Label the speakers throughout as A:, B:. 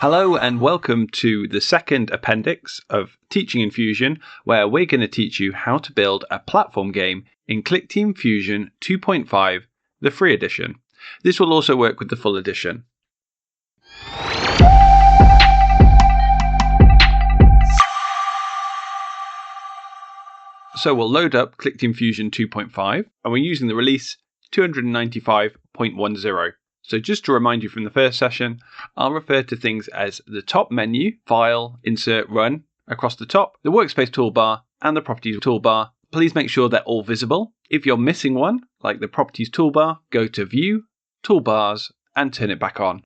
A: Hello and welcome to the second appendix of Teaching in Fusion, where we're going to teach you how to build a platform game in Clickteam Fusion 2.5, the free edition. This will also work with the full edition. So we'll load up Clickteam Fusion 2.5 and we're using the release 295.10. So just to remind you from the first session, I'll refer to things as the top menu, File, Insert, Run, across the top, the Workspace toolbar, and the Properties toolbar. Please make sure they're all visible. If you're missing one, like the Properties toolbar, go to View, Toolbars, and turn it back on.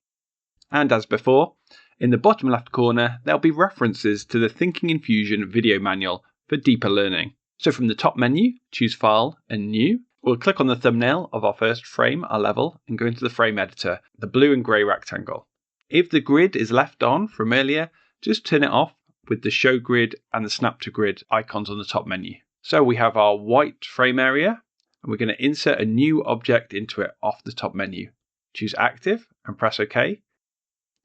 A: And as before, in the bottom left corner, there'll be references to the Thinking in Fusion video manual for deeper learning. So from the top menu, choose File and New. We'll click on the thumbnail of our first frame, our level, and go into the frame editor, the blue and grey rectangle. If the grid is left on from earlier, just turn it off with the show grid and the snap to grid icons on the top menu. So we have our white frame area, and we're going to insert a new object into it off the top menu. Choose active and press OK.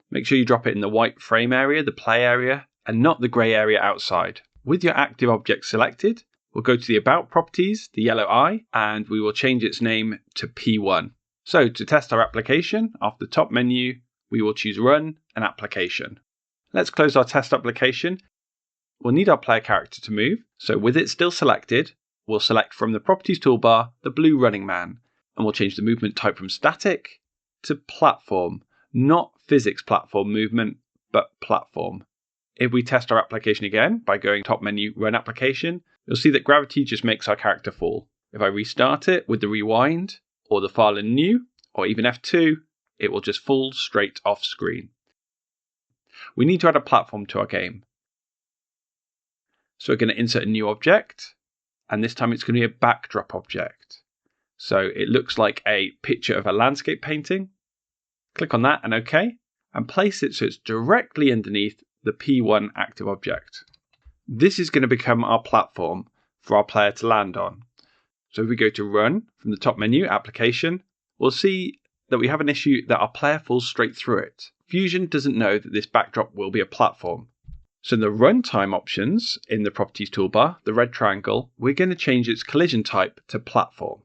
A: Make sure you drop it in the white frame area, the play area, and not the grey area outside. With your active object selected, we'll go to the About properties, the yellow eye, and we will change its name to P1. So to test our application, off the top menu, we will choose Run and Application. Let's close our test application. We'll need our player character to move. So with it still selected, we'll select from the Properties toolbar, the blue running man, and we'll change the movement type from static to platform, not physics platform movement, but platform. If we test our application again by going top menu, Run Application, you'll see that gravity just makes our character fall. If I restart it with the rewind, or the File and New, or even F2, it will just fall straight off screen. We need to add a platform to our game. So we're going to insert a new object, and this time it's going to be a backdrop object. So it looks like a picture of a landscape painting. Click on that and OK, and place it so it's directly underneath the P1 active object. This is going to become our platform for our player to land on. So if we go to Run from the top menu, Application, we'll see that we have an issue that our player falls straight through it. Fusion doesn't know that this backdrop will be a platform. So in the runtime options in the Properties toolbar, the red triangle, we're going to change its collision type to platform.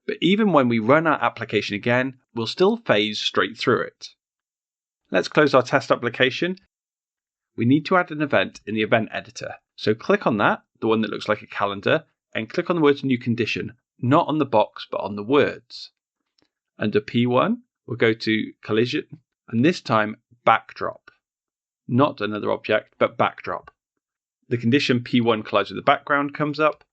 A: But even when we run our application again, we'll still phase straight through it. Let's close our test application. We need to add an event in the event editor. So click on that, the one that looks like a calendar, and click on the words New Condition, not on the box, but on the words. Under P1, we'll go to Collision, and this time Backdrop. Not another object, but Backdrop. The condition P1 collides with the background comes up.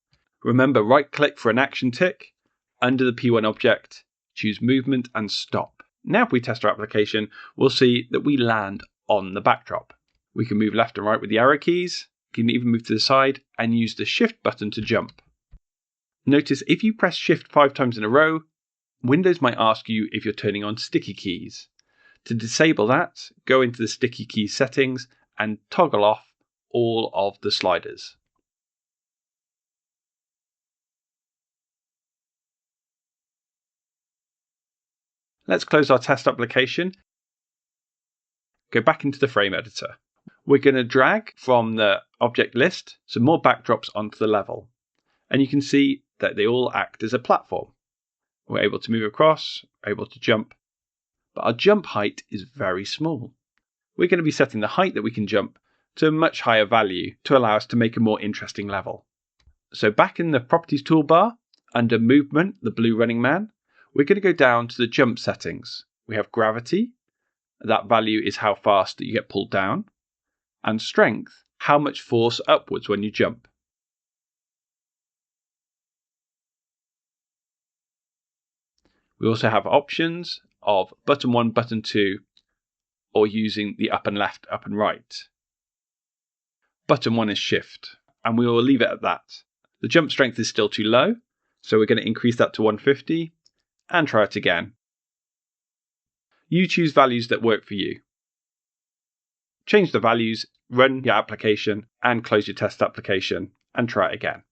A: Remember, right-click for an action tick. Under the P1 object, choose Movement and Stop. Now if we test our application, we'll see that we land on the backdrop. We can move left and right with the arrow keys. You can even move to the side and use the Shift button to jump. Notice if you press Shift 5 times in a row, Windows might ask you if you're turning on sticky keys. To disable that, go into the sticky keys settings and toggle off all of the sliders. Let's close our test application. Go back into the frame editor. We're going to drag from the object list some more backdrops onto the level. And you can see that they all act as a platform. We're able to move across, able to jump, but our jump height is very small. We're going to be setting the height that we can jump to a much higher value to allow us to make a more interesting level. So back in the Properties toolbar, under Movement, the blue running man, we're going to go down to the jump settings. We have gravity, that value is how fast that you get pulled down, and strength, how much force upwards when you jump. We also have options of button 1, button 2, or using the up and left, up and right. Button 1 is Shift, and we will leave it at that. The jump strength is still too low, so we're going to increase that to 150. And try it again. You choose values that work for you. Change the values, run your application, and close your test application, and try it again.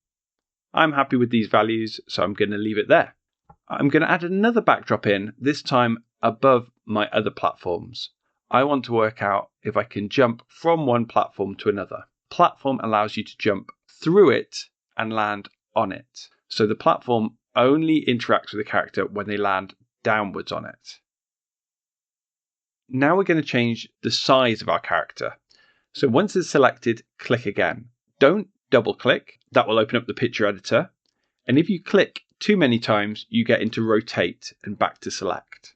A: I'm happy with these values, so I'm going to leave it there. I'm going to add another backdrop in, this time above my other platforms. I want to work out if I can jump from one platform to another. Platform allows you to jump through it and land on it. So the platform only interacts with the character when they land downwards on it. Now we're going to change the size of our character. So once it's selected, click again. Don't double click, that will open up the picture editor. And if you click too many times, you get into rotate and back to select.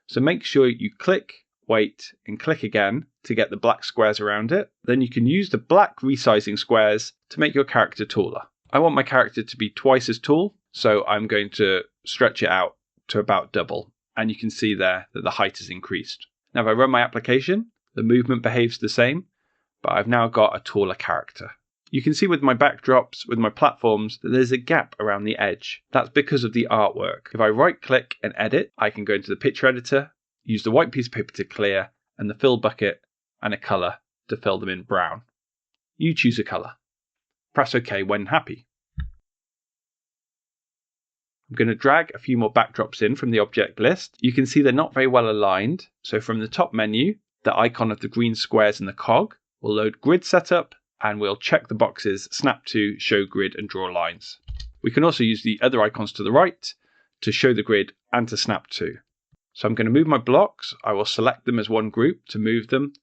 A: So make sure you click, wait, and click again to get the black squares around it. Then you can use the black resizing squares to make your character taller. I want my character to be twice as tall, so I'm going to stretch it out to about double. And you can see there that the height is increased. Now if I run my application, the movement behaves the same, but I've now got a taller character. You can see with my backdrops, with my platforms, that there's a gap around the edge. That's because of the artwork. If I right click and edit, I can go into the picture editor, use the white piece of paper to clear, and the fill bucket and a colour to fill them in brown. You choose a colour. Press OK when happy. I'm going to drag a few more backdrops in from the object list. You can see they're not very well aligned. So from the top menu, the icon of the green squares in the cog will load grid setup, and we'll check the boxes snap to, show grid, and draw lines. We can also use the other icons to the right to show the grid and to snap to. So I'm going to move my blocks. I will select them as one group to move them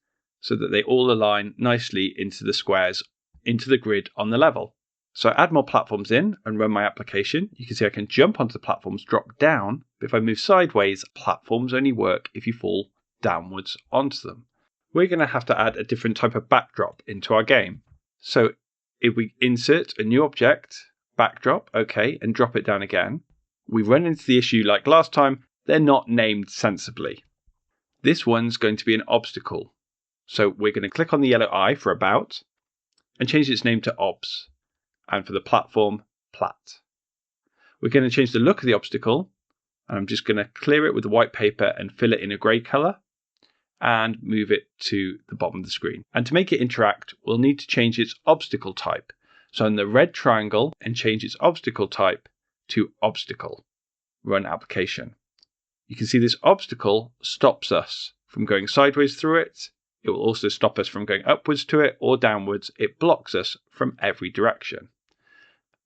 A: so that they all align nicely into the squares, into the grid on the level. So I add more platforms in and run my application. You can see I can jump onto the platforms, drop down, but if I move sideways, platforms only work if you fall downwards onto them. We're going to have to add a different type of backdrop into our game. So if we insert a new object, backdrop, OK, and drop it down again, we run into the issue like last time, they're not named sensibly. This one's going to be an obstacle. So we're going to click on the yellow eye for about and change its name to obs. And for the platform, plat. We're going to change the look of the obstacle, and I'm just going to clear it with the white paper and fill it in a grey colour and move it to the bottom of the screen. And to make it interact, we'll need to change its obstacle type. So in the red triangle, and change its obstacle type to obstacle. Run application. You can see this obstacle stops us from going sideways through it. It will also stop us from going upwards to it or downwards. It blocks us from every direction.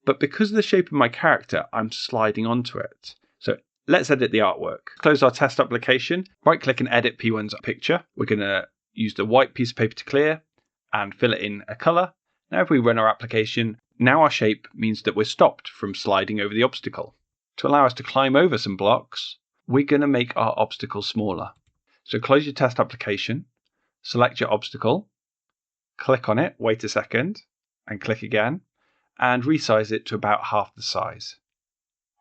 A: But because of the shape of my character, I'm sliding onto it. So let's edit the artwork. Close our test application, right click and edit P1's picture. We're going to use the white piece of paper to clear and fill it in a colour. Now if we run our application, now our shape means that we're stopped from sliding over the obstacle. To allow us to climb over some blocks, we're going to make our obstacle smaller. So close your test application, select your obstacle, click on it, wait a second, and click again, and resize it to about half the size.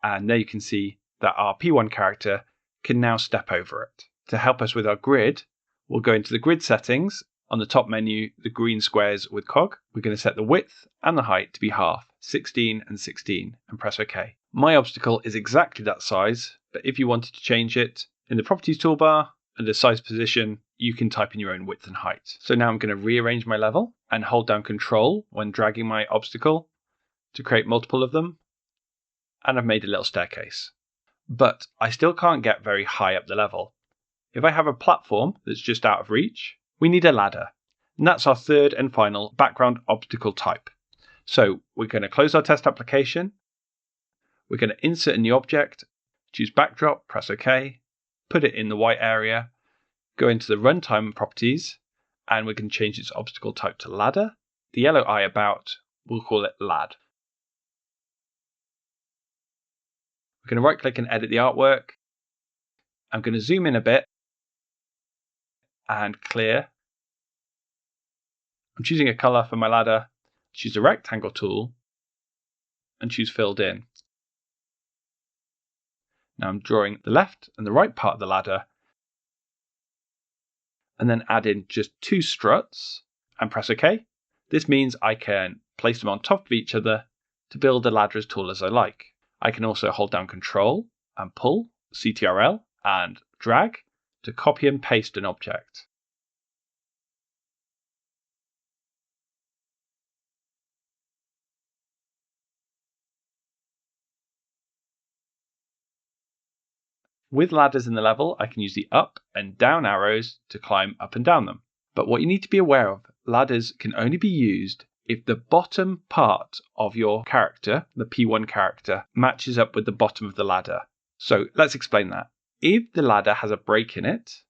A: And there you can see that our P1 character can now step over it. To help us with our grid, we'll go into the grid settings. On the top menu, the green squares with cog. We're going to set the width and the height to be half, 16 and 16, and press OK. My obstacle is exactly that size, but if you wanted to change it, in the properties toolbar, under size position, you can type in your own width and height. So now I'm going to rearrange my level and hold down Control when dragging my obstacle to create multiple of them, and I've made a little staircase. But I still can't get very high up the level. If I have a platform that's just out of reach, we need a ladder. And that's our third and final background obstacle type. So we're going to close our test application. We're going to insert a new object, choose backdrop, press OK, put it in the white area, go into the runtime properties, and we can change its obstacle type to ladder. The yellow eye about, we'll call it lad. We're going to right click and edit the artwork. I'm going to zoom in a bit and clear. I'm choosing a color for my ladder, choose the rectangle tool and choose filled in. Now I'm drawing the left and the right part of the ladder and then add in just 2 struts and press OK. This means I can place them on top of each other to build a ladder as tall as I like. I can also hold down Control and pull, CTRL, and drag to copy and paste an object. With ladders in the level, I can use the up and down arrows to climb up and down them. But what you need to be aware of, ladders can only be used if the bottom part of your character, the P1 character, matches up with the bottom of the ladder. So let's explain that. If the ladder has a break in it,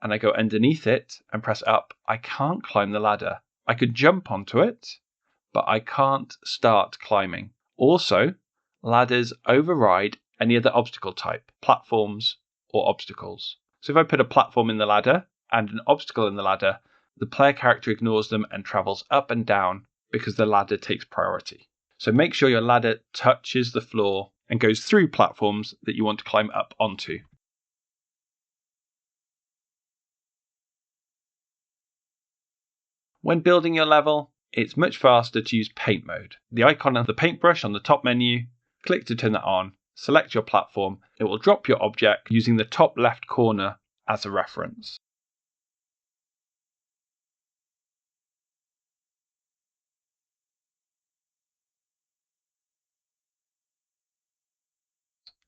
A: and I go underneath it and press up, I can't climb the ladder. I could jump onto it, but I can't start climbing. Also, ladders override any other obstacle type, platforms or obstacles. So if I put a platform in the ladder and an obstacle in the ladder, the player character ignores them and travels up and down because the ladder takes priority. So make sure your ladder touches the floor and goes through platforms that you want to climb up onto. When building your level, it's much faster to use paint mode. The icon of the paintbrush on the top menu, click to turn that on, select your platform, it will drop your object using the top left corner as a reference.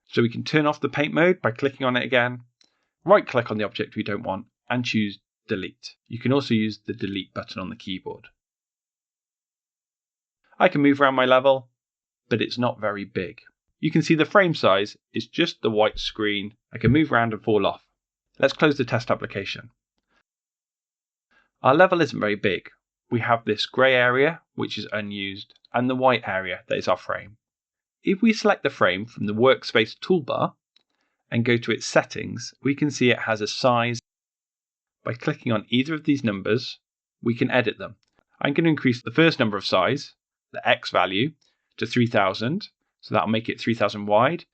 A: So we can turn off the paint mode by clicking on it again, right click on the object we don't want and choose delete. You can also use the delete button on the keyboard. I can move around my level, but it's not very big. You can see the frame size is just the white screen. I can move around and fall off. Let's close the test application. Our level isn't very big. We have this grey area, which is unused, and the white area that is our frame. If we select the frame from the workspace toolbar and go to its settings, we can see it has a size. By clicking on either of these numbers, we can edit them. I'm going to increase the first number of size, the X value, to 3000, so that'll make it 3000 wide,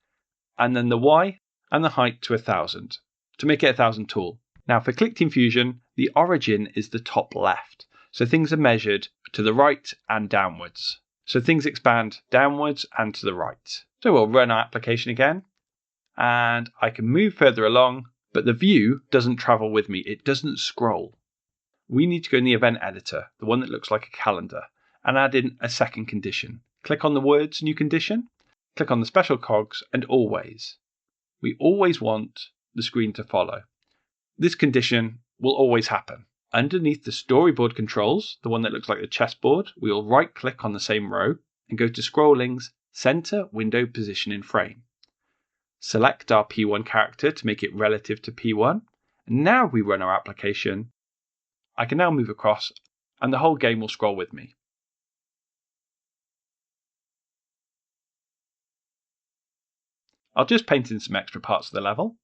A: and then the Y and the height to 1000, to make it 1000 tall. Now for Clickteam Fusion, the origin is the top left, so things are measured to the right and downwards. So things expand downwards and to the right. So we'll run our application again, and I can move further along, but the view doesn't travel with me, it doesn't scroll. We need to go in the event editor, the one that looks like a calendar, and add in a second condition. Click on the words new condition, click on the special cogs, and always. We always want the screen to follow. This condition will always happen. Underneath the storyboard controls, the one that looks like the chessboard, we will right click on the same row and go to Scrolling's Center Window Position in Frame. Select our P1 character to make it relative to P1. And now we run our application. I can now move across and the whole game will scroll with me. I'll just paint in some extra parts of the level.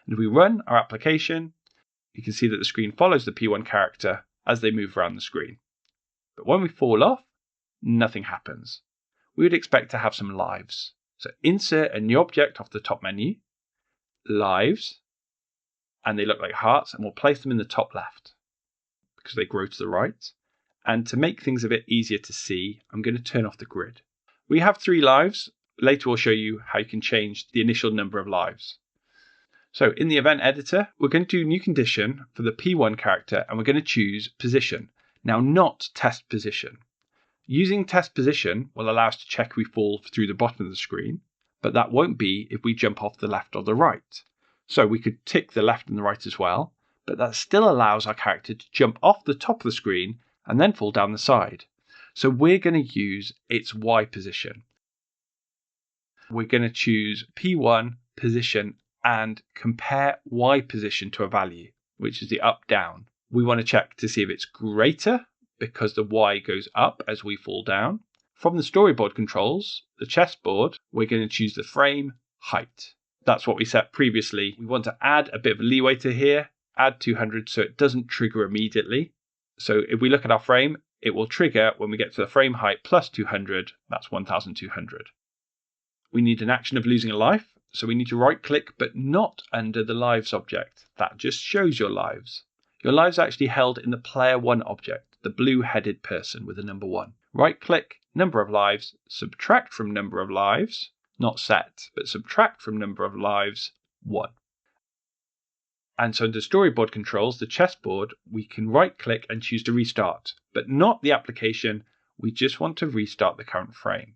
A: And if we run our application, you can see that the screen follows the P1 character as they move around the screen. But when we fall off, nothing happens. We would expect to have some lives. So insert a new object off the top menu, lives, and they look like hearts, and we'll place them in the top left because they grow to the right. And to make things a bit easier to see, I'm going to turn off the grid. We have 3 lives. Later we'll show you how you can change the initial number of lives. So in the event editor, we're going to do new condition for the P1 character, and we're going to choose position. Now, not test position. Using test position will allow us to check if we fall through the bottom of the screen, but that won't be if we jump off the left or the right. So we could tick the left and the right as well, but that still allows our character to jump off the top of the screen and then fall down the side. So we're going to use its Y position. We're going to choose P1 position and compare Y position to a value, which is the up down. We want to check to see if it's greater because the Y goes up as we fall down. From the storyboard controls, the chessboard, we're going to choose the frame height. That's what we set previously. We want to add a bit of leeway to here, add 200 so it doesn't trigger immediately. So if we look at our frame, it will trigger when we get to the frame height plus 200, that's 1200. We need an action of losing a life, so we need to right click but not under the lives object. That just shows your lives. Your lives are actually held in the player 1 object, the blue headed person with a number 1. Right click, number of lives, subtract from number of lives, not set, but subtract from number of lives, 1. And so under storyboard controls, the chessboard, we can right click and choose to restart, but not the application. we just want to restart the current frame.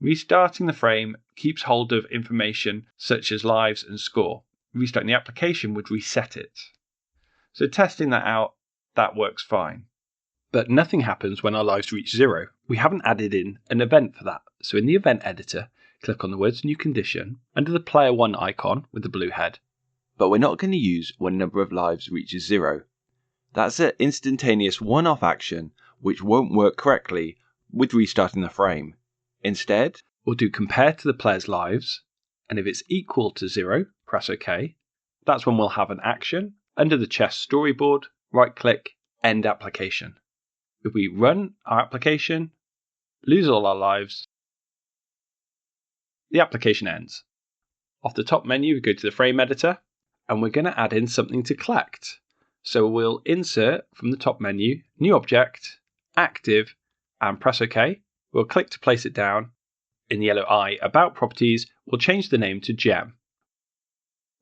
A: Restarting the frame keeps hold of information such as lives and score. Restarting the application would reset it. So testing that out, that works fine. But nothing happens when our lives reach 0. We haven't added in an event for that. So in the event editor, click on the words new condition under the player 1 icon with the blue head.
B: But we're not going to use when number of lives reaches 0. That's an instantaneous one-off action which won't work correctly with restarting the frame. Instead,
A: we'll do compare to the player's lives, and if it's equal to 0, press OK. That's when we'll have an action. Under the chess storyboard, right-click, End Application. If we run our application, lose all our lives, the application ends. Off the top menu, we go to the frame editor, and we're going to add in something to collect. So we'll insert from the top menu, New Object, Active, and press OK. We'll click to place it down. In the yellow eye, About Properties, we'll change the name to Gem.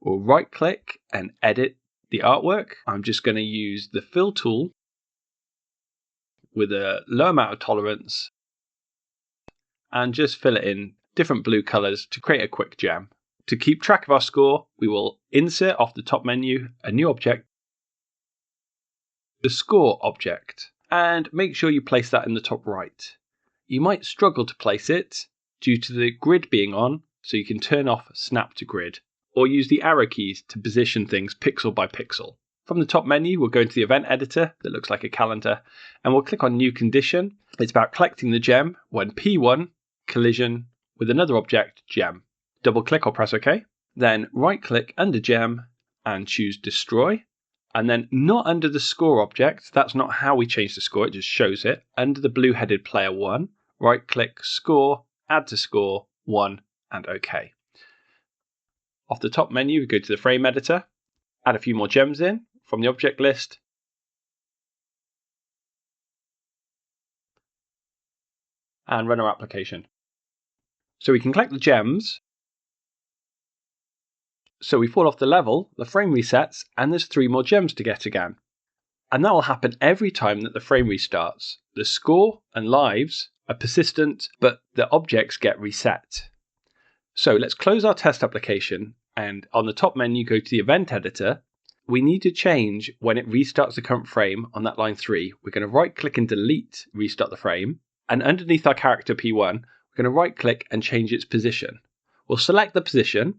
A: We'll right-click and edit the artwork. I'm just going to use the Fill tool with a low amount of tolerance and just fill it in different blue colours to create a quick gem. To keep track of our score, we will insert off the top menu a new object, the Score object, and make sure you place that in the top right. You might struggle to place it due to the grid being on, so you can turn off Snap to Grid, or use the arrow keys to position things pixel by pixel. From the top menu, we'll go into the event editor that looks like a calendar, and we'll click on New Condition. It's about collecting the gem when P1 collision with another object, Gem. Double click or press OK. Then right click under Gem and choose Destroy. And then not under the Score object, that's not how we change the score, it just shows it. Under the blue headed player 1, right click Score, Add to Score, 1 and OK. Off the top menu, we go to the frame editor, add a few more gems in from the object list, and run our application. So we can collect the gems. So we fall off the level, the frame resets, and there's 3 more gems to get again. And that will happen every time that the frame restarts. The score and lives are persistent, but the objects get reset. So let's close our test application, and on the top menu, go to the event editor. We need to change when it restarts the current frame on that line 3. We're going to right click and delete restart the frame. And underneath our character P1, we're going to right click and change its position. We'll select the position,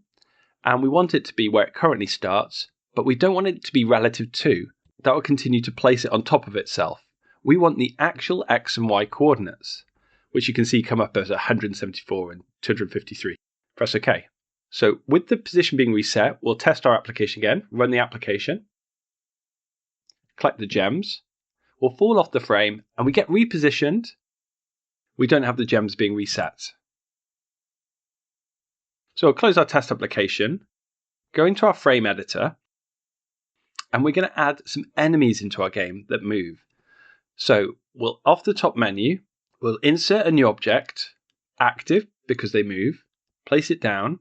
A: and we want it to be where it currently starts, but we don't want it to be relative to. That will continue to place it on top of itself. We want the actual X and Y coordinates, which you can see come up as 174 and 253. Press OK. So with the position being reset, we'll test our application again, run the application, collect the gems, we'll fall off the frame, and we get repositioned. We don't have the gems being reset. So we'll close our test application, go into our frame editor, and we're going to add some enemies into our game that move. So we'll, off the top menu, we'll insert a new object, Active, because they move, place it down.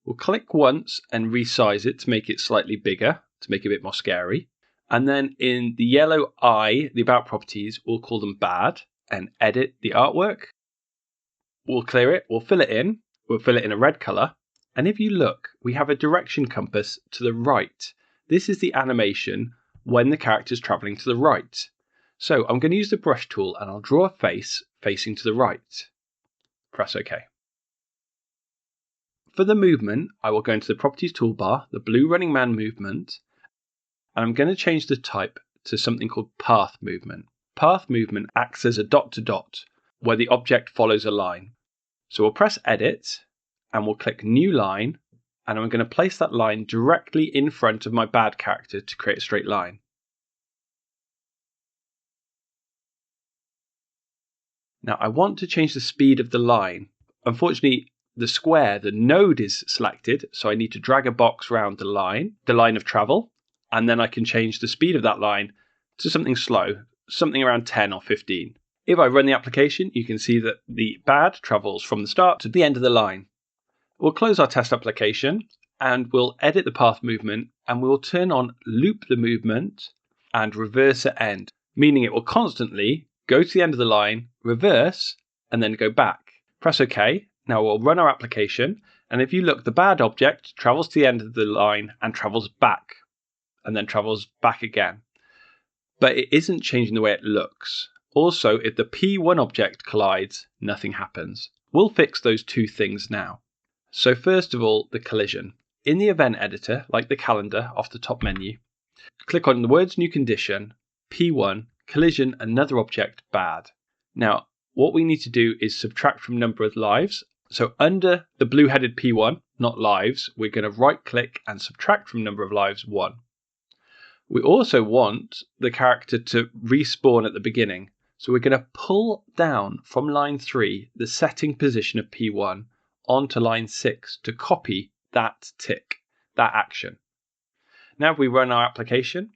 A: We'll click once and resize it to make it slightly bigger, to make it a bit more scary. And then in the yellow eye, the About Properties, we'll call them Bad and edit the artwork. We'll clear it, we'll fill it in. We'll fill it in a red color. And if you look, we have a direction compass to the right. This is the animation when the character is traveling to the right. So I'm going to use the brush tool and I'll draw a face facing to the right. Press OK. For the movement, I will go into the Properties toolbar, the blue running man movement, and I'm going to change the type to something called Path Movement. Path Movement acts as a dot-to-dot, where the object follows a line. So we'll press Edit, and we'll click New Line, and I'm going to place that line directly in front of my bad character to create a straight line. Now I want to change the speed of the line. Unfortunately, the square, the node is selected, so I need to drag a box around the line of travel, and then I can change the speed of that line to something slow, something around 10 or 15. If I run the application, you can see that the bad travels from the start to the end of the line. We'll close our test application, and we'll edit the path movement, and we'll turn on Loop the Movement and Reverse at End, meaning it will constantly go to the end of the line, reverse, and then go back. Press OK. Now we'll run our application, and if you look, the bad object travels to the end of the line and travels back, and then travels back again. But it isn't changing the way it looks. Also, if the P1 object collides, nothing happens. We'll fix those two things now. So first of all, the collision. In the event editor, like the calendar off the top menu, click on the words new condition, P1, collision, another object, bad. Now, what we need to do is subtract from number of lives. So under the blue-headed P1, not lives, we're going to right-click and subtract from number of lives 1. We also want the character to respawn at the beginning. So we're going to pull down from line 3 the setting position of P1 onto line 6 to copy that tick, that action. Now if we run our application,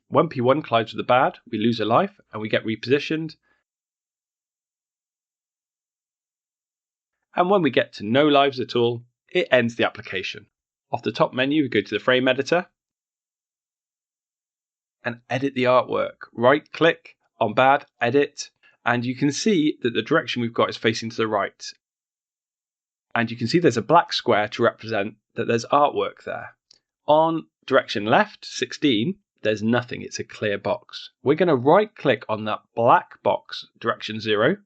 A: when P1 collides with the bad, we lose a life and we get repositioned. And when we get to no lives at all, it ends the application. Off the top menu, we go to the frame editor and edit the artwork. Right click on bad, edit, and you can see that the direction we've got is facing to the right. And you can see there's a black square to represent that there's artwork there. On direction left, 16, there's nothing, it's a clear box. We're going to right click on that black box, direction 0,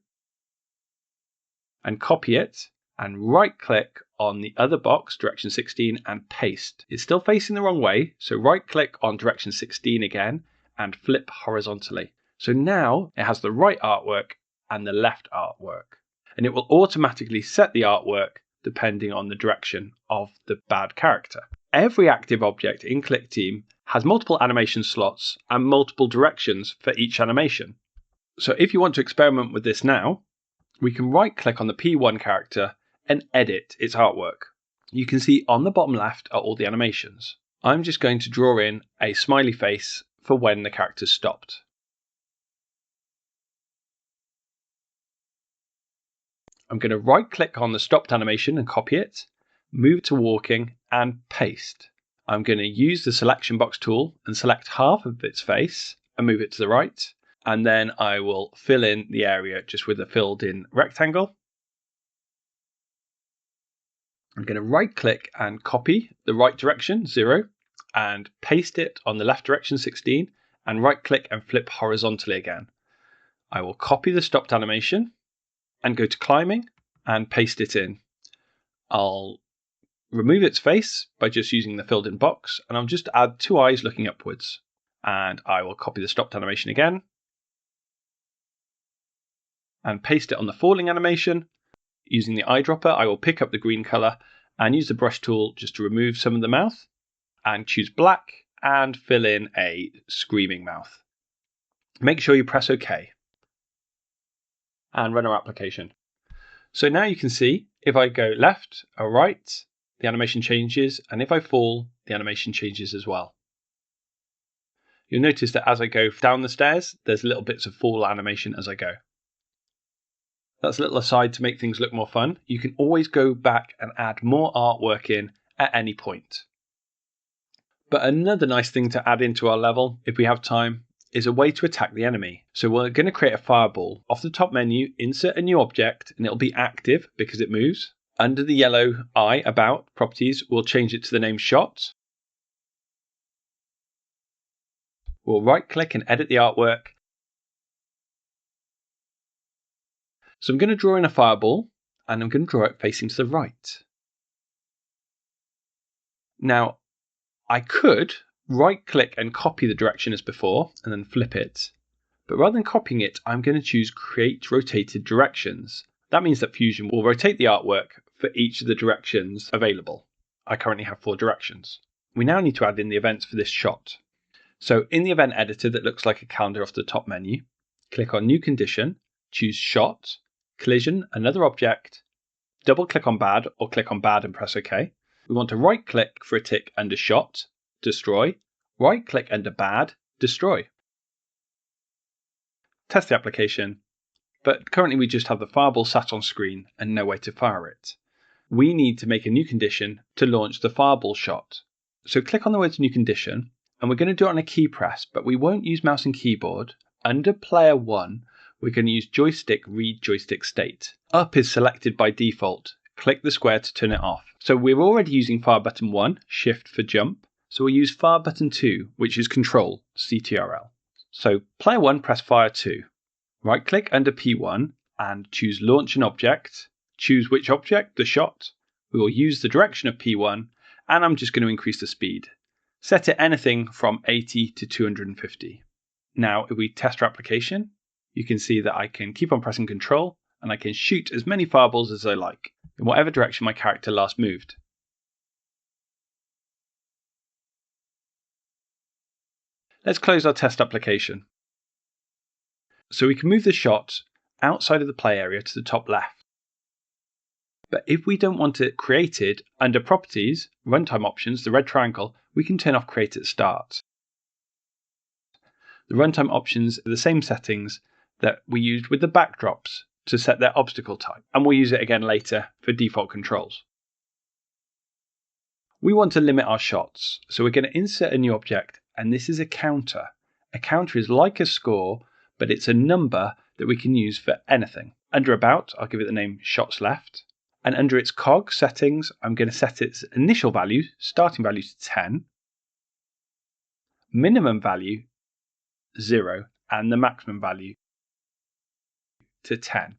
A: and copy it, and right click on the other box, direction 16, and paste. It's still facing the wrong way, so right click on direction 16 again, and flip horizontally. So now it has the right artwork and the left artwork. And it will automatically set the artwork depending on the direction of the bad character. Every active object in Clickteam has multiple animation slots and multiple directions for each animation. So if you want to experiment with this now, we can right click on the P1 character and edit its artwork. You can see on the bottom left are all the animations. I'm just going to draw in a smiley face for when the character stopped. I'm going to right click on the stopped animation and copy it, move to walking and paste. I'm going to use the selection box tool and select half of its face and move it to the right. And then I will fill in the area just with a filled in rectangle. I'm going to right click and copy the right direction, 0, and paste it on the left direction, 16, and right click and flip horizontally again. I will copy the stopped animation and go to climbing and paste it in. I'll remove its face by just using the filled in box, and I'll just add 2 eyes looking upwards. And I will copy the stopped animation again and paste it on the falling animation. Using the eyedropper, I will pick up the green color and use the brush tool just to remove some of the mouth and choose black and fill in a screaming mouth. Make sure you press OK and run our application. So now you can see if I go left or right, the animation changes, and if I fall, the animation changes as well. You'll notice that as I go down the stairs, there's little bits of fall animation as I go. That's a little aside to make things look more fun. You can always go back and add more artwork in at any point. But another nice thing to add into our level, if we have time, is a way to attack the enemy. So we're going to create a fireball. Off the top menu, insert a new object, and it'll be active because it moves. Under the yellow eye, about, properties, we'll change it to the name shot. We'll right click and edit the artwork. So I'm going to draw in a fireball, and I'm going to draw it facing to the right. Now, I could right click and copy the direction as before, and then flip it. But rather than copying it, I'm going to choose Create Rotated Directions. That means that Fusion will rotate the artwork for each of the directions available. I currently have 4 directions. We now need to add in the events for this shot. So in the event editor that looks like a calendar off the top menu, click on New Condition, choose Shot, Collision, another object, double click on Bad or click on Bad and press OK. We want to right click for a tick under Shot, Destroy, right click under Bad, Destroy. Test the application, but currently we just have the fireball sat on screen and no way to fire it. We need to make a new condition to launch the fireball shot. So click on the words New Condition, and we're going to do it on a key press, but we won't use mouse and keyboard under player 1, we're going to use joystick read joystick state. Up is selected by default. Click the square to turn it off. So we're already using fire button 1, shift for jump. So we'll use fire button 2, which is control, CTRL. So player 1, press fire 2. Right click under P1 and choose launch an object. Choose which object, the shot. We will use the direction of P1 and I'm just going to increase the speed. Set it anything from 80 to 250. Now if we test our application, you can see that I can keep on pressing control and I can shoot as many fireballs as I like, in whatever direction my character last moved. Let's close our test application. So we can move the shot outside of the play area to the top left. But if we don't want it created, under Properties, Runtime Options, the red triangle, we can turn off Create at Start. The runtime options are the same settings that we used with the backdrops to set their obstacle type, and we'll use it again later for default controls. We want to limit our shots, so we're going to insert a new object, and this is a counter. A counter is like a score, but it's a number that we can use for anything. Under About, I'll give it the name Shots Left, and under its cog settings, I'm going to set its initial value, starting value to 10, minimum value 0, and the maximum value to 10.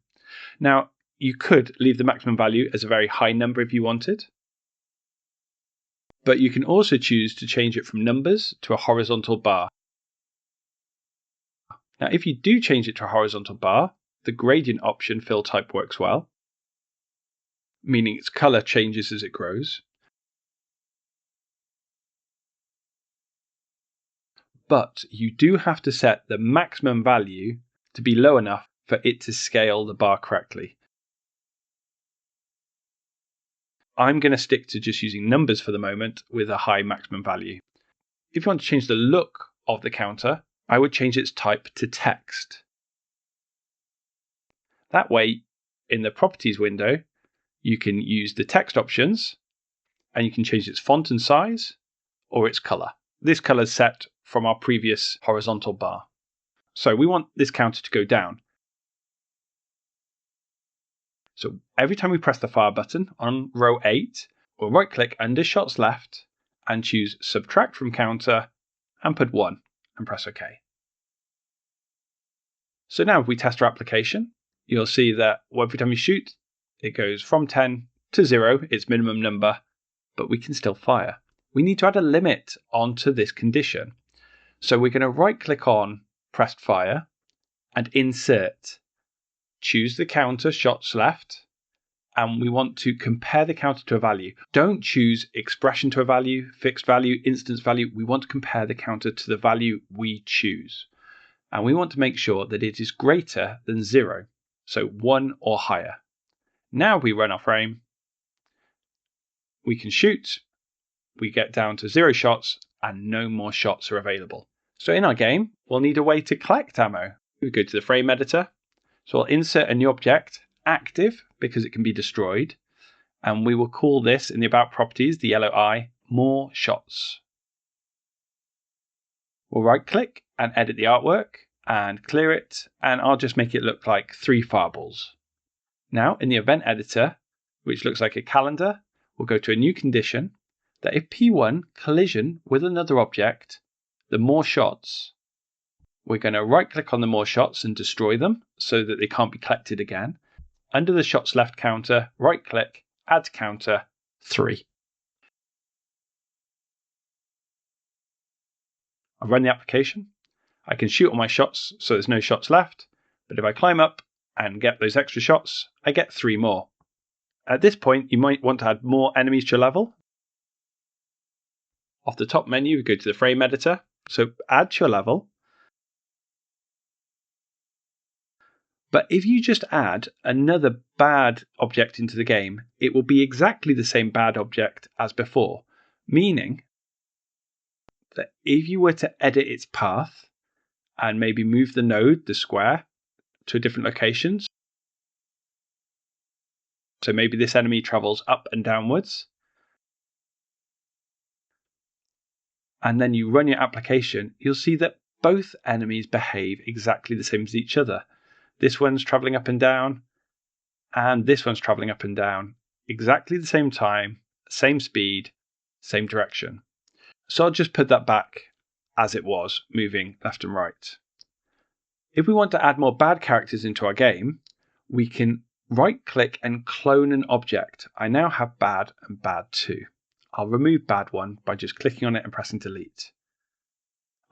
A: Now, you could leave the maximum value as a very high number if you wanted, but you can also choose to change it from numbers to a horizontal bar. Now, if you do change it to a horizontal bar, the gradient option fill type works well, meaning its color changes as it grows. But you do have to set the maximum value to be low enough for it to scale the bar correctly. I'm going to stick to just using numbers for the moment with a high maximum value. If you want to change the look of the counter, I would change its type to text. That way, in the Properties window, you can use the text options and you can change its font and size or its color. This color is set from our previous horizontal bar. So we want this counter to go down. So every time we press the fire button on row 8, we'll right click under Shots Left and choose Subtract from Counter and put 1 and press OK. So now if we test our application, you'll see that every time you shoot, it goes from 10 to 0, its minimum number, but we can still fire. We need to add a limit onto this condition. So we're going to right click on Pressed Fire and Insert. Choose the counter Shots Left, and we want to compare the counter to a value. Don't choose expression to a value, fixed value, instance value. We want to compare the counter to the value we choose. And we want to make sure that it is greater than 0, so 1 or higher. Now we run our frame, we can shoot, we get down to 0 shots, and no more shots are available. So in our game, we'll need a way to collect ammo. We go to the frame editor. So I'll insert a new object, active, because it can be destroyed. And we will call this in the About properties, the yellow eye, more shots. We'll right click and edit the artwork and clear it. And I'll just make it look like 3 fireballs. Now in the event editor, which looks like a calendar, we'll go to a new condition that if P1 collision with another object, the more shots, we're going to right click on the more shots and destroy them so that they can't be collected again. Under the Shots Left counter, right click, add counter 3. I run the application. I can shoot all my shots so there's no shots left, but if I climb up and get those extra shots, I get 3 more. At this point, you might want to add more enemies to your level. Off the top menu, we go to the frame editor. So add to your level. But if you just add another bad object into the game, it will be exactly the same bad object as before, meaning that if you were to edit its path and maybe move the node, the square, to a different location, so maybe this enemy travels up and downwards, and then you run your application, you'll see that both enemies behave exactly the same as each other. This one's traveling up and down, and this one's traveling up and down, exactly the same time, same speed, same direction. So I'll just put that back as it was, moving left and right. If we want to add more bad characters into our game, we can right-click and clone an object. I now have bad and bad 2. I'll remove bad 1 by just clicking on it and pressing delete.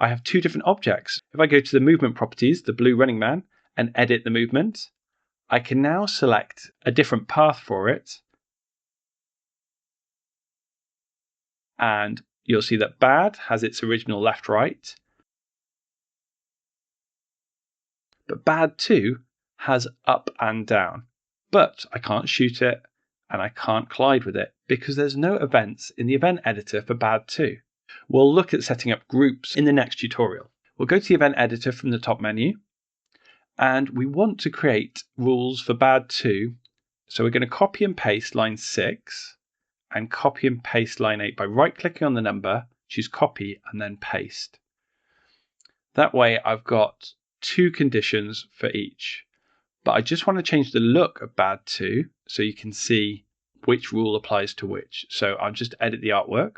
A: I have 2 different objects. If I go to the movement properties, the blue running man, and edit the movement, I can now select a different path for it. And you'll see that bad has its original left-right, but bad 2 has up and down. But I can't shoot it and I can't collide with it because there's no events in the event editor for bad 2. We'll look at setting up groups in the next tutorial. We'll go to the event editor from the top menu, and we want to create rules for bad 2. So we're going to copy and paste line 6 and copy and paste line 8 by right-clicking on the number, choose copy, and then paste. That way I've got 2 conditions for each. But I just want to change the look of bad 2 so you can see which rule applies to which. So I'll just edit the artwork.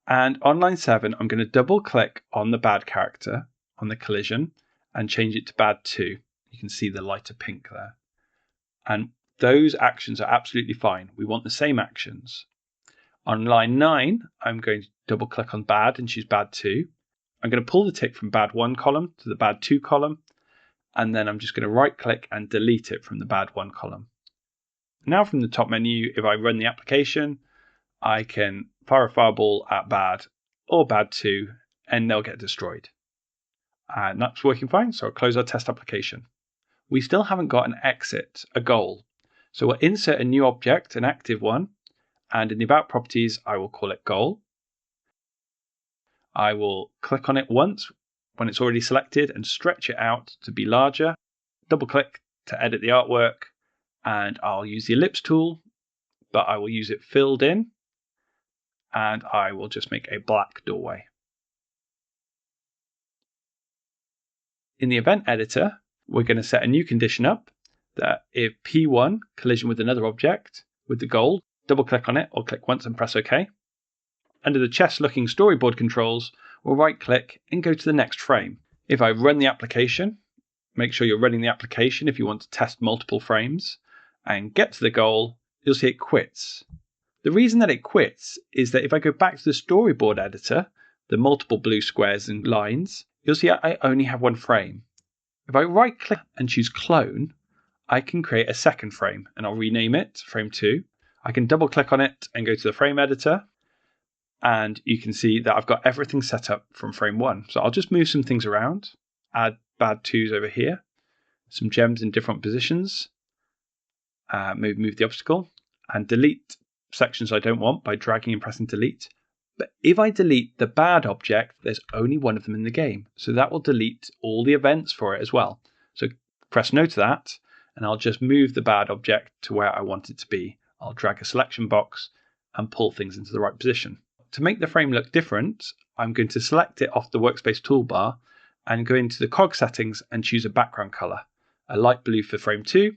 A: And on line 7, I'm going to double click on the bad character on the collision and change it to bad 2. You can see the lighter pink there. And those actions are absolutely fine. We want the same actions. On line 9, I'm going to double click on bad and choose bad 2. I'm going to pull the tick from bad 1 column to the bad 2 column. And then I'm just going to right click and delete it from the bad 1 column. Now from the top menu, if I run the application, I can fire a fireball at bad or bad 2 and they'll get destroyed. And that's working fine, so I'll close our test application. We still haven't got an exit, a goal. So we'll insert a new object, an active one, and in the about properties, I will call it goal. I will click on it once when it's already selected and stretch it out to be larger. Double click to edit the artwork, and I'll use the ellipse tool, but I will use it filled in, and I will just make a black doorway. In the event editor, we're going to set a new condition up that if P1 collision with another object with the goal, double click on it or click once and press OK. Under the chess looking storyboard controls, we'll right click and go to the next frame. If I run the application, make sure you're running the application if you want to test multiple frames, and get to the goal, you'll see it quits. The reason that it quits is that if I go back to the storyboard editor, the multiple blue squares and lines, you'll see I only have 1 frame. If I right click and choose clone, I can create a second frame and I'll rename it frame 2. I can double click on it and go to the frame editor, and you can see that I've got everything set up from frame 1. So I'll just move some things around, add bad 2s over here, some gems in different positions, move the obstacle, and delete sections I don't want by dragging and pressing delete. But if I delete the bad object, there's only 1 of them in the game. So that will delete all the events for it as well. So press no to that, and I'll just move the bad object to where I want it to be. I'll drag a selection box and pull things into the right position. To make the frame look different, I'm going to select it off the workspace toolbar and go into the cog settings and choose a background color, a light blue for frame 2,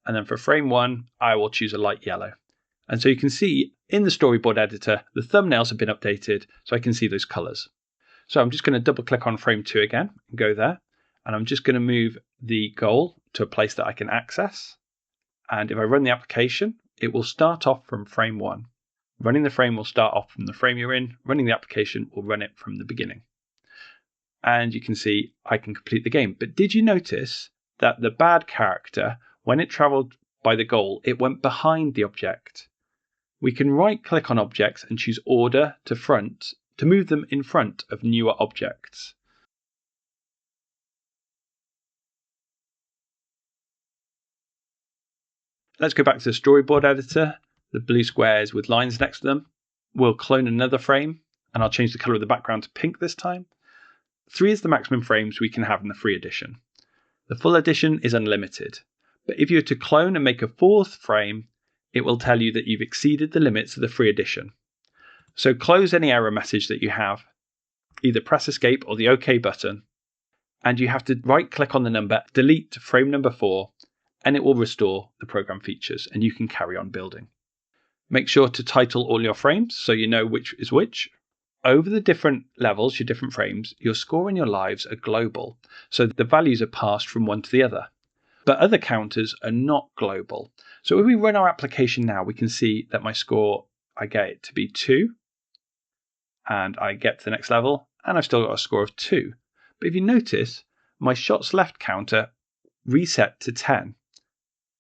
A: and then for frame 1, I will choose a light yellow. And so you can see in the storyboard editor, the thumbnails have been updated so I can see those colors. So I'm just going to double click on frame 2 again and go there. And I'm just going to move the goal to a place that I can access. And if I run the application, it will start off from frame 1. Running the frame will start off from the frame you're in. Running the application will run it from the beginning. And you can see I can complete the game. But did you notice that the bad character, when it traveled by the goal, it went behind the object? We can right click on objects and choose order to front to move them in front of newer objects. Let's go back to the storyboard editor, the blue squares with lines next to them. We'll clone another frame and I'll change the color of the background to pink this time. 3 is the maximum frames we can have in the free edition. The full edition is unlimited, but if you were to clone and make a 4th frame, it will tell you that you've exceeded the limits of the free edition. So close any error message that you have either press escape or the OK button, and you have to right click on the number, delete frame number 4, and it will restore the program features and you can carry on building. Make sure to title all your frames so you know which is which. Over the different levels, your different frames, your score and your lives are global, so the values are passed from one to the other. But other counters are not global. So if we run our application now, we can see that my score, I get it to be 2, and I get to the next level, and I've still got a score of 2. But if you notice, my shots left counter reset to 10.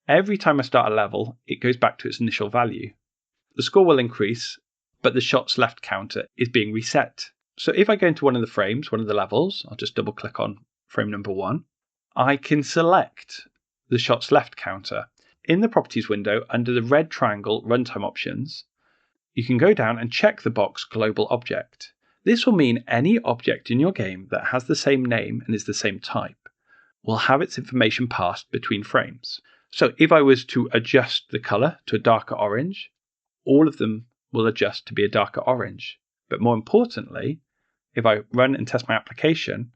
A: Every time I start a level, it goes back to its initial value. The score will increase, but the shots left counter is being reset. So if I go into one of the frames, one of the levels, I'll just double click on frame number 1, I can select the shots left counter. In the properties window, under the red triangle runtime options, you can go down and check the box global object. This will mean any object in your game that has the same name and is the same type will have its information passed between frames. So if I was to adjust the color to a darker orange, all of them will adjust to be a darker orange. But more importantly, if I run and test my application,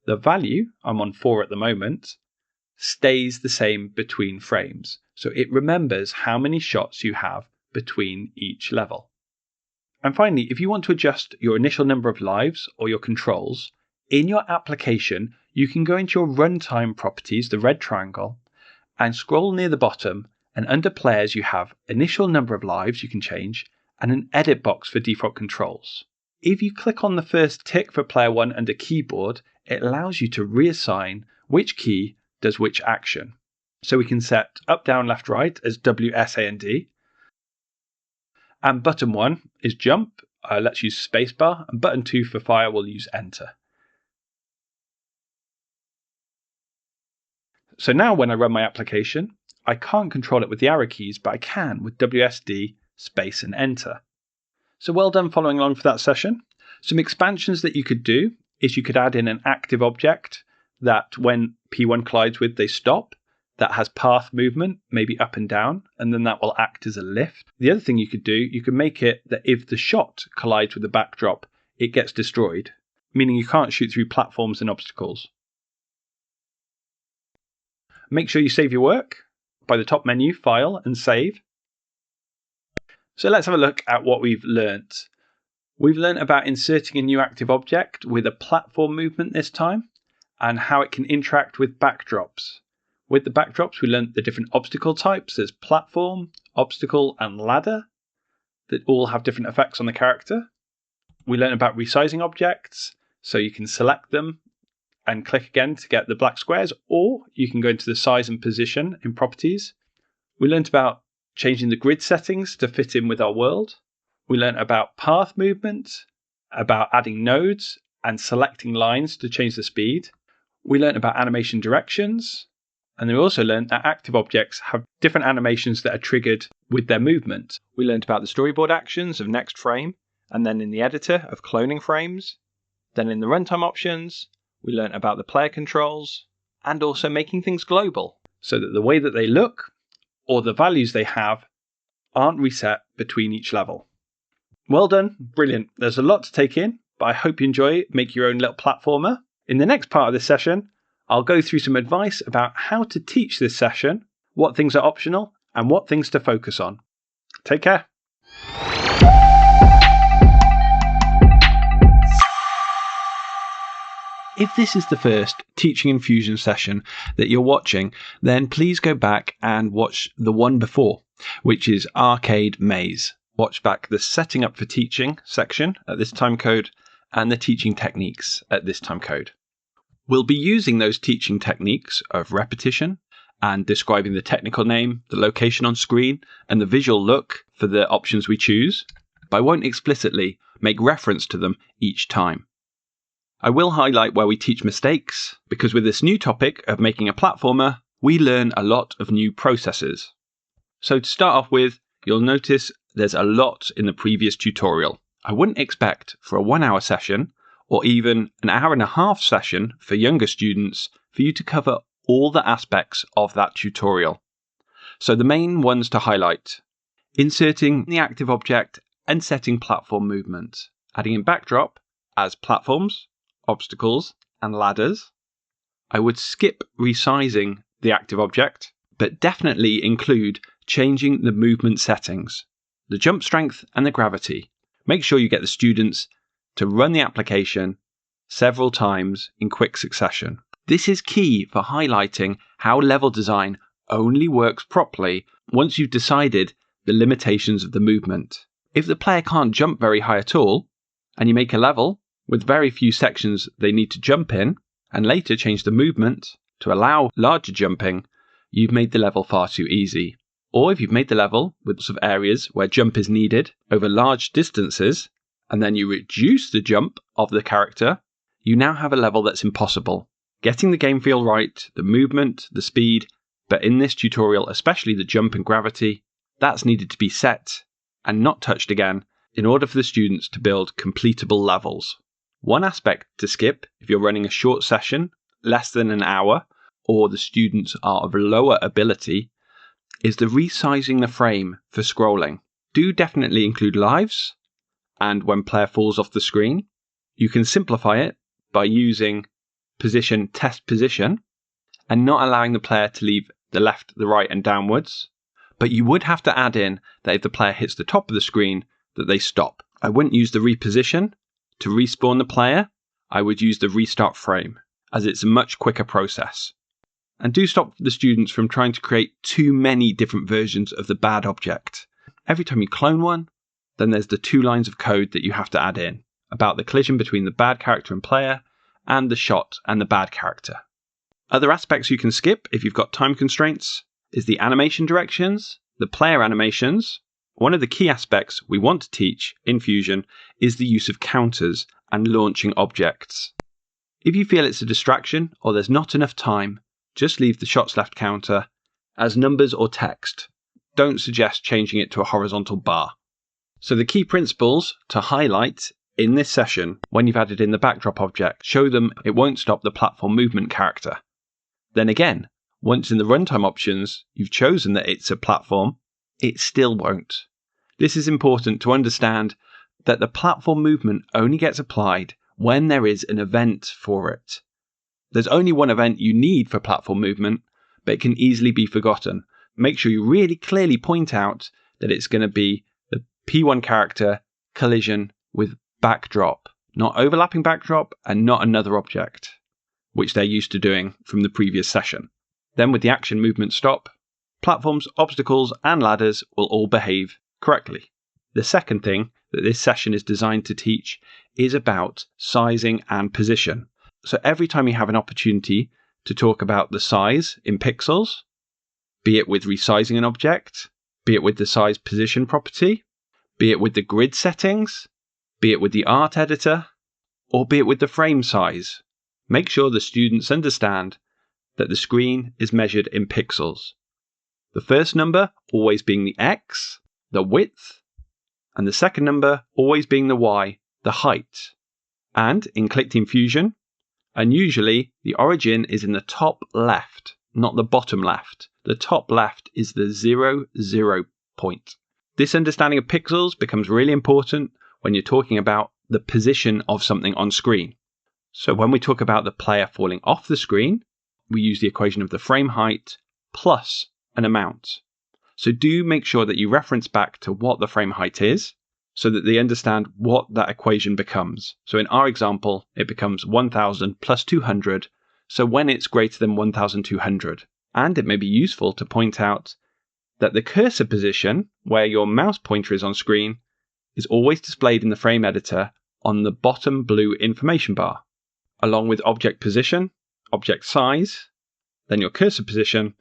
A: the value, I'm on 4 at the moment, stays the same between frames. So it remembers how many shots you have between each level. And finally, if you want to adjust your initial number of lives or your controls, in your application, you can go into your runtime properties, the red triangle, and scroll near the bottom, and under players you have initial number of lives you can change and an edit box for default controls. If you click on the first tick for player 1 under keyboard, it allows you to reassign which key does which action. So we can set up, down, left, right as W, S, A, and D. And button 1 is jump, let's use spacebar, and button 2 for fire, we'll use enter. So now when I run my application, I can't control it with the arrow keys, but I can with WSD, space, and enter. So well done following along for that session. Some expansions that you could do is you could add in an active object that when P1 collides with, they stop. That has path movement, maybe up and down, and then that will act as a lift. The other thing you could do, you could make it that if the shot collides with the backdrop, it gets destroyed, meaning you can't shoot through platforms and obstacles. Make sure you save your work by the top menu, File and Save. So let's have a look at what we've learnt. We've learnt about inserting a new active object with a platform movement this time, and how it can interact with backdrops. With the backdrops, we learnt the different obstacle types. There's platform, obstacle, and ladder that all have different effects on the character. We learnt about resizing objects, so you can select them and click again to get the black squares, or you can go into the size and position in properties. We learnt about changing the grid settings to fit in with our world. We learnt about path movement, about adding nodes and selecting lines to change the speed. We learnt about animation directions. And we also learned that active objects have different animations that are triggered with their movement. We learned about the storyboard actions of next frame, and then in the editor of cloning frames. Then in the runtime options, we learned about the player controls, and also making things global, so that the way that they look, or the values they have, aren't reset between each level. Well done, brilliant. There's a lot to take in, but I hope you enjoy it. Make your own little platformer. In the next part of this session, I'll go through some advice about how to teach this session, what things are optional, and what things to focus on. Take care. If this is the first Teaching in Fusion session that you're watching, then please go back and watch the one before, which is Arcade Maze. Watch back the Setting Up for Teaching section at this time code and the Teaching Techniques at this time code. We'll be using those teaching techniques of repetition and describing the technical name, the location on screen, and the visual look for the options we choose, but I won't explicitly make reference to them each time. I will highlight where we teach mistakes, because with this new topic of making a platformer, we learn a lot of new processes. So to start off with, you'll notice there's a lot in the previous tutorial. I wouldn't expect for a 1-hour session or even an 1.5-hour session for younger students for you to cover all the aspects of that tutorial. So the main ones to highlight: inserting the active object and setting platform movement, adding in backdrop as platforms, obstacles, and ladders. I would skip resizing the active object, but definitely include changing the movement settings, the jump strength and the gravity. Make sure you get the students to run the application several times in quick succession. This is key for highlighting how level design only works properly once you've decided the limitations of the movement. If the player can't jump very high at all, and you make a level with very few sections they need to jump in, and later change the movement to allow larger jumping, you've made the level far too easy. Or if you've made the level with lots of areas where jump is needed over large distances, and then you reduce the jump of the character, you now have a level that's impossible. Getting the game feel right, the movement, the speed, but in this tutorial, especially the jump and gravity, that's needed to be set and not touched again in order for the students to build completable levels. One aspect to skip if you're running a short session, less than an hour, or the students are of lower ability, is the resizing the frame for scrolling. Do definitely include lives, and when player falls off the screen, you can simplify it by using position test position and not allowing the player to leave the left, the right, and downwards. But you would have to add in that if the player hits the top of the screen, that they stop. I wouldn't use the reposition to respawn the player. I would use the restart frame, as it's a much quicker process. And do stop the students from trying to create too many different versions of the bad object. Every time you clone one, then there's the 2 lines of code that you have to add in about the collision between the bad character and player, and the shot and the bad character. Other aspects you can skip if you've got time constraints is the animation directions, the player animations. One of the key aspects we want to teach in Fusion is the use of counters and launching objects. If you feel it's a distraction or there's not enough time, just leave the shots left counter as numbers or text. Don't suggest changing it to a horizontal bar. So the key principles to highlight in this session, when you've added in the backdrop object, show them it won't stop the platform movement character. Then again, once in the runtime options, you've chosen that it's a platform, it still won't. This is important to understand that the platform movement only gets applied when there is an event for it. There's only one event you need for platform movement, but it can easily be forgotten. Make sure you really clearly point out that it's going to be the P1 character collision with backdrop, not overlapping backdrop and not another object, which they're used to doing from the previous session. Then with the action movement stop, platforms, obstacles, and ladders will all behave correctly. The second thing that this session is designed to teach is about sizing and position. So every time you have an opportunity to talk about the size in pixels, be it with resizing an object, be it with the size position property, be it with the grid settings, be it with the art editor, or be it with the frame size, make sure the students understand that the screen is measured in pixels. The first number always being the X, the width, and the second number always being the Y, the height. And in Clickteam Fusion, unusually the origin is in the top left, not the bottom left. The top left is the 0, 0 point. This understanding of pixels becomes really important when you're talking about the position of something on screen. So when we talk about the player falling off the screen, we use the equation of the frame height plus an amount. So do make sure that you reference back to what the frame height is so that they understand what that equation becomes. So in our example, it becomes 1000 plus 200. So when it's greater than 1200. And it may be useful to point out that the cursor position, where your mouse pointer is on screen, is always displayed in the frame editor on the bottom blue information bar, along with object position, object size, then your cursor position,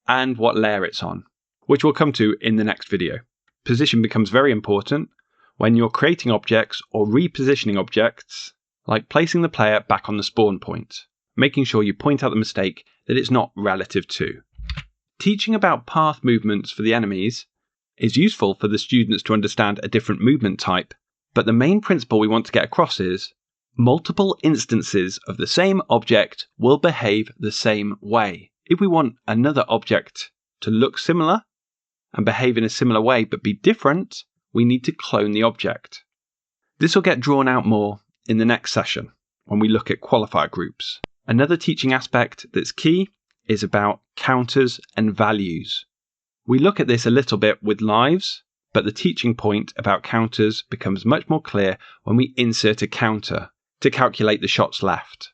A: and what layer it's on, which we'll come to in the next video. Position becomes very important when you're creating objects or repositioning objects, like placing the player back on the spawn point, making sure you point out the mistake that it's not relative to. Teaching about path movements for the enemies is useful for the students to understand a different movement type, but the main principle we want to get across is multiple instances of the same object will behave the same way. If we want another object to look similar and behave in a similar way but be different, we need to clone the object. This will get drawn out more in the next session when we look at qualifier groups. Another teaching aspect that's key is about counters and values. We look at this a little bit with lives, but the teaching point about counters becomes much more clear when we insert a counter to calculate the shots left.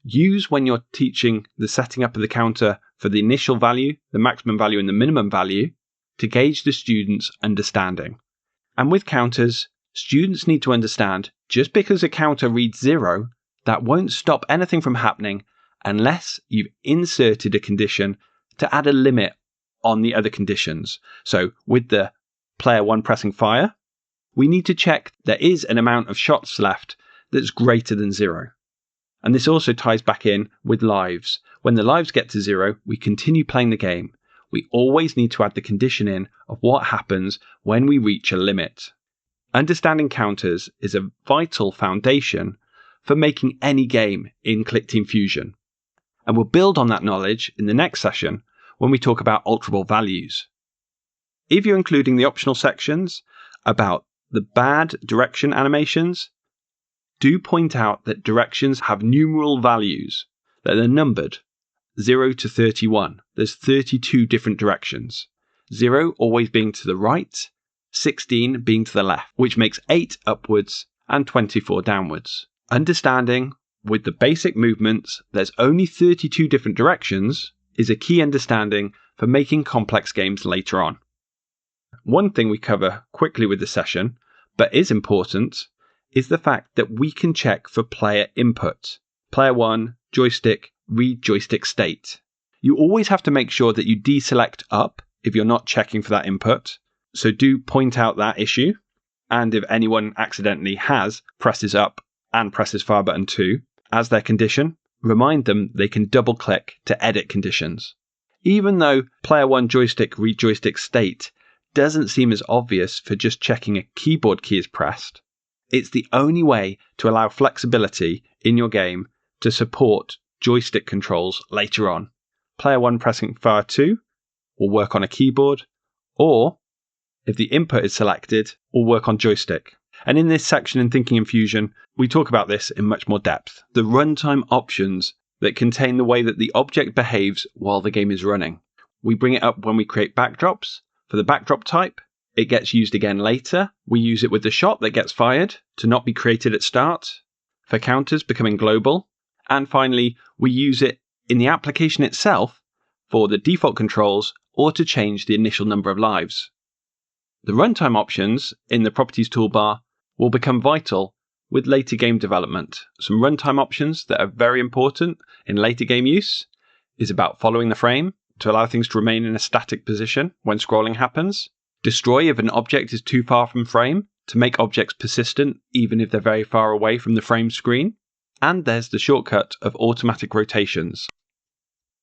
A: Use when you're teaching the setting up of the counter for the initial value, the maximum value and the minimum value to gauge the student's understanding. And with counters, students need to understand just because a counter reads 0, that won't stop anything from happening unless you've inserted a condition to add a limit on the other conditions. So with the player 1 pressing fire, we need to check there is an amount of shots left that's greater than 0. And this also ties back in with lives. When the lives get to 0, we continue playing the game. We always need to add the condition in of what happens when we reach a limit. Understanding counters is a vital foundation for making any game in Clickteam Fusion. And we'll build on that knowledge in the next session when we talk about alterable values. If you're including the optional sections about the bad direction animations, do point out that directions have numeral values, that they're numbered 0 to 31. There's 32 different directions. 0 always being to the right, 16 being to the left, which makes 8 upwards and 24 downwards. Understanding with the basic movements there's only 32 different directions is a key understanding for making complex games later on. One thing we cover quickly with the session, but is important, is the fact that we can check for player input. Player 1, joystick, read joystick state. You always have to make sure that you deselect up if you're not checking for that input, so do point out that issue. And if anyone accidentally presses up and presses fire button 2 as their condition, remind them they can double click to edit conditions. Even though player 1 joystick read joystick state doesn't seem as obvious for just checking a keyboard key is pressed, it's the only way to allow flexibility in your game to support joystick controls later on. Player 1 pressing fire 2 will work on a keyboard, or if the input is selected, will work on joystick. And in this section in Thinking in Fusion, we talk about this in much more depth. The runtime options that contain the way that the object behaves while the game is running. We bring it up when we create backdrops. For the backdrop type, it gets used again later. We use it with the shot that gets fired to not be created at start. For counters becoming global. And finally, we use it in the application itself for the default controls or to change the initial number of lives. The runtime options in the properties toolbar will become vital with later game development. Some runtime options that are very important in later game use is about following the frame to allow things to remain in a static position when scrolling happens. Destroy if an object is too far from frame to make objects persistent even if they're very far away from the frame screen. And there's the shortcut of automatic rotations.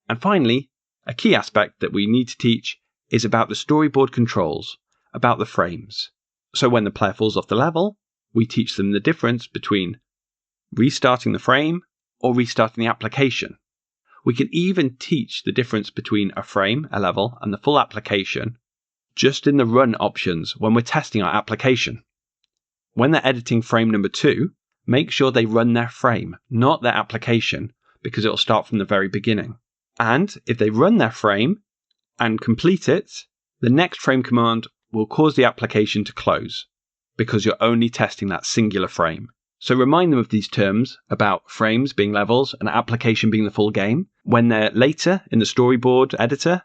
A: And finally, a key aspect that we need to teach is about the storyboard controls, about the frames. So when the player falls off the level, we teach them the difference between restarting the frame or restarting the application. We can even teach the difference between a frame, a level, and the full application just in the run options when we're testing our application. When they're editing frame number 2, make sure they run their frame, not their application, because it'll start from the very beginning. And if they run their frame and complete it, the next frame command will cause the application to close, because you're only testing that singular frame. So remind them of these terms about frames being levels and application being the full game when they're later in the storyboard editor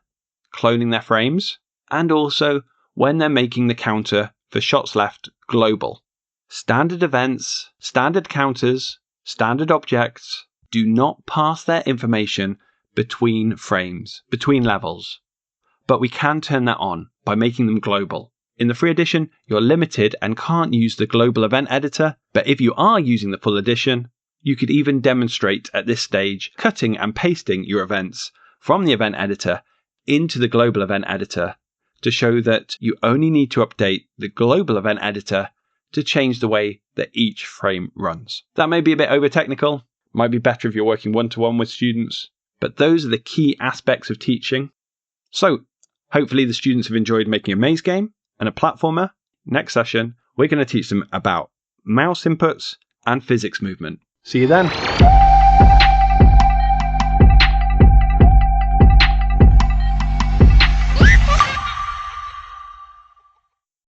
A: cloning their frames, and also when they're making the counter for shots left global. Standard events, standard counters, standard objects do not pass their information between frames, between levels. But we can turn that on by making them global. In the free edition, you're limited and can't use the global event editor, but if you are using the full edition, you could even demonstrate at this stage cutting and pasting your events from the event editor into the global event editor to show that you only need to update the global event editor to change the way that each frame runs. That may be a bit over technical, might be better if you're working one-to-one with students, but those are the key aspects of teaching. So, hopefully the students have enjoyed making a maze game and a platformer. Next session, we're going to teach them about mouse inputs, and physics movement. See you then.